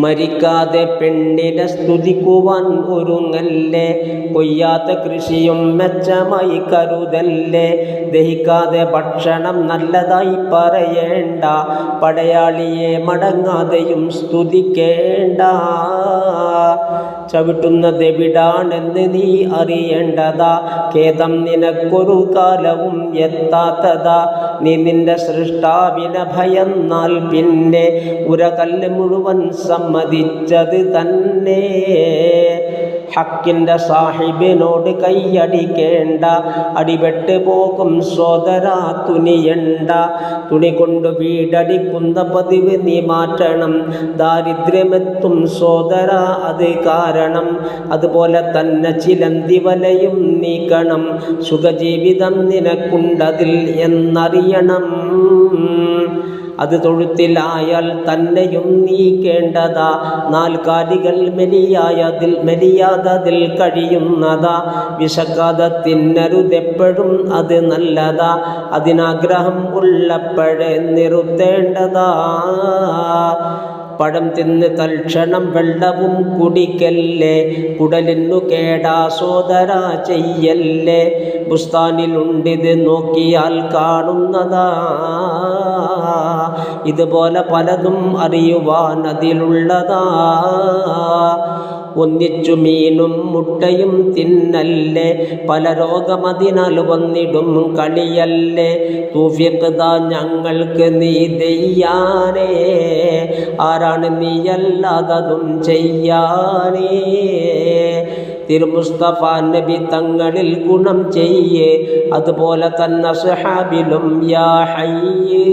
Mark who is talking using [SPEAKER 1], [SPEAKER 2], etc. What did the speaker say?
[SPEAKER 1] മരിക്കാതെ പെണ്ണിനെ സ്തുതിക്കുവാൻ ഒരുങ്ങല്ലേ, കൊയ്യാത്ത കൃഷിയും മെച്ചമായി കരുതല്ലേ, ദഹിക്കാതെ ഭക്ഷണം നല്ലതായി പറയേണ്ട, പടയാളിയെ മടങ്ങാതെയും സ്തുതിക്കേണ്ട. ചവിട്ടുന്നതെവിടാണെന്ന് നീ അറിയേണ്ടതാ, ഖേദം നിനക്കൊരു കാലവും എത്താത്തതാ. നീ നിന്റെ സൃഷ്ടാവിനെ ഭയന്നാൽ പിന്നെ ഉരകല്ല് മുഴുവൻ സമ്മതിച്ചത് തന്നെ. ഹക്കിൻ്റെ സാഹിബിനോട് കൈയടിക്കേണ്ട, അടിപെട്ട് പോകും സോദരാ തുനിയണ്ട. തുണി കൊണ്ട് വീടടിക്കുന്ന പതിവ് നീ മാറ്റണം, ദാരിദ്ര്യമെത്തും സോദരാ അത് കാരണം. അതുപോലെ തന്നെ ചിലന്തി വലയും നീക്കണം, സുഖജീവിതം നിനക്കുണ്ടതിൽ എന്നറിയണം. അത് തൊഴുത്തിലായാൽ തന്നെയും നീക്കേണ്ടതാ, നാൽക്കാലികൾ മെലിയാതതിൽ കഴിയുന്നതാ. വിശക്കാതെ തിന്നരുതെപ്പോഴും അത് നല്ലതാ, അതിനാഗ്രഹം ഉള്ളപ്പോഴേ നിർത്തേണ്ടതാ. പഴം തിന്ന് തൽക്ഷണം വെള്ളവും കുടിക്കല്ലേ, കുടലിനു കേടാ സോദരാ ചെയ്യല്ലേ. ബുസ്താനിലുണ്ടിത് നോക്കിയാൽ കാണുന്നതാ, ഇതുപോലെ പലതും അറിയുവാൻ അതിലുള്ളതാ. ഒന്നിച്ചു മീനും മുട്ടയും തിന്നല്ലേ, പല രോഗമതിനാൽ വന്നിടും കളിയല്ലേ. തൗഫീഖ് ദാ ഞങ്ങൾക്ക് നീ ദയ്യാനേ, ആരാണ് നീയല്ലാതതും ചെയ്യാനേ. തിരുമുസ്തഫ നബി തങ്ങളിൽ ഗുണം ചെയ്യേ, അതുപോലെ തന്നെ സ്വഹാബിലും യാ ഹയ്യേ.